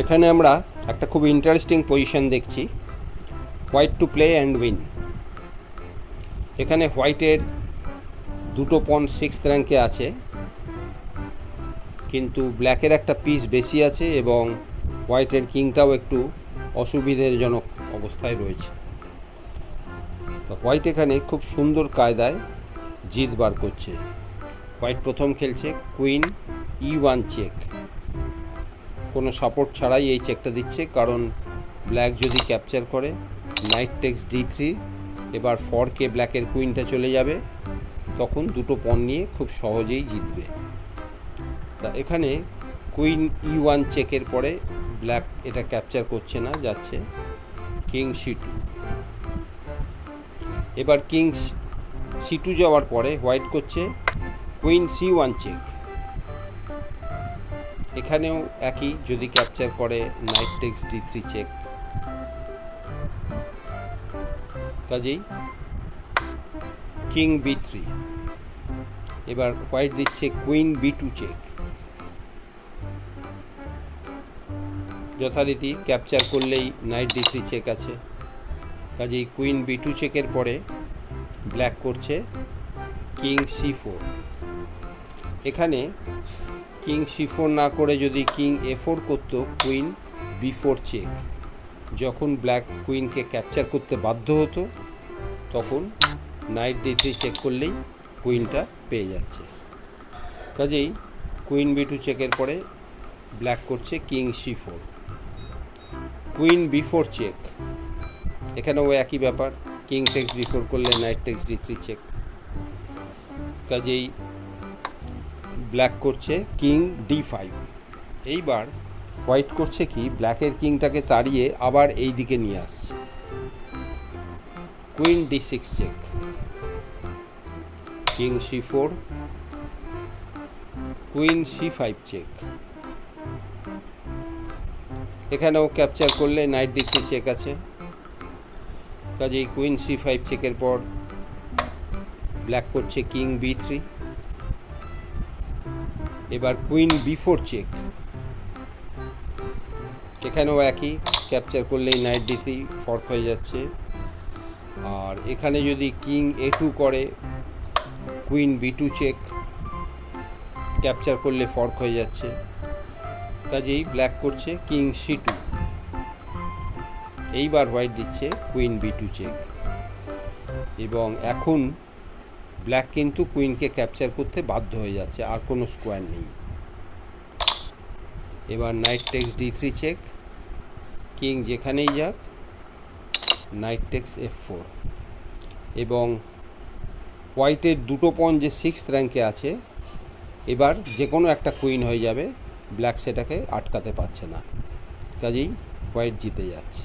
এখানে আমরা একটা খুব ইন্টারেস্টিং পজিশন দেখছি, white to play and win. এখানে হোয়াইটের দুটো পন সিক্স র্যাঙ্কে আছে, কিন্তু ব্ল্যাকের একটা পিস বেশি আছে এবং হোয়াইটের কিংটাও একটু অসুবিধাজনক অবস্থায় রয়েছে। তো হোয়াইট এখানে খুব সুন্দর কায়দায় জিত বার করছে। হোয়াইট প্রথম খেলছে কুইন E1 চেক, কোনো সাপোর্ট ছাড়াই এই চেকটা দিচ্ছে, কারণ ব্ল্যাক যদি ক্যাপচার করে নাইট টেক্স D3, এবার ফরকে ব্ল্যাকের কুইনটা চলে যাবে, তখন দুটো পণ নিয়ে খুব সহজেই জিতবে। তা এখানে কুইন E1 চেকের পরে ব্ল্যাক এটা ক্যাপচার করছে না, যাচ্ছে কিং C2। এবার কিং C2 যাওয়ার পরে হোয়াইট করছে কুইন C1 চেক। এখানেও একই, যদি ক্যাপচার করে নাইট টেক্স D3 চেক, কাজেই কিং B3। এবার হোয়াইট দিচ্ছে কুইন B2 চেক, যথারীতি ক্যাপচার করলেই নাইট D3 চেক আছে, কাজেই কুইন B2 চেকের পরে ব্ল্যাক করছে কিং C4। এখানে কিং C4 না করে যদি কিং A4 করতো, কুইন B4 চেক, যখন ব্ল্যাক কুইনকে ক্যাপচার করতে বাধ্য হতো তখন নাইট D3 চেক করলেই কুইনটা পেয়ে যাচ্ছে। কাজেই কুইন B2 চেকের পরে ব্ল্যাক করছে king C4। Queen B4 check, এখানেও একই ব্যাপার, কিং টেক্স B4 করলে নাইট টেক্স D3 চেক, কাজেই ব্ল্যাক করছে কিং D5। এইবার হোয়াইট করছে কি, ব্ল্যাকের কিংটাকে তাড়িয়ে আবার এই দিকে নিয়ে আসছে, queen D6 check, king C4, queen C5 check. এখানেও ক্যাপচার করলে নাইট D3 চেক আছে, কাজেই কুইন C5 চেকের পর ব্ল্যাক করছে কিং B3। এবার কুইন B4 চেক, এখানেও একই, ক্যাপচার করলেই নাইট D3 ফর্ক হয়ে যাচ্ছে। আর এখানে যদি কিং A2 করে কুইন B2 চেক, ক্যাপচার করলে ফর্ক হয়ে যাচ্ছে, কাজেই ব্ল্যাক করছে কিং C2। এইবার হোয়াইট দিচ্ছে কুইন B2 চেক, এবং এখন ব্ল্যাক কিন্তু কুইনকে ক্যাপচার করতে বাধ্য হয়ে যাচ্ছে, আর কোনো স্কোয়ার নেই। এবার night text D3 check, king যেখানেই যাক নাইট টেক্স F4, এবং হোয়াইটের দুটো পণ যে সিক্সথ র্যাঙ্কে আছে, এবার যে কোনো একটা কুইন হয়ে যাবে, ব্ল্যাক সেটাকে আটকাতে পারছে না, কাজেই হোয়াইট জিতে যাচ্ছে।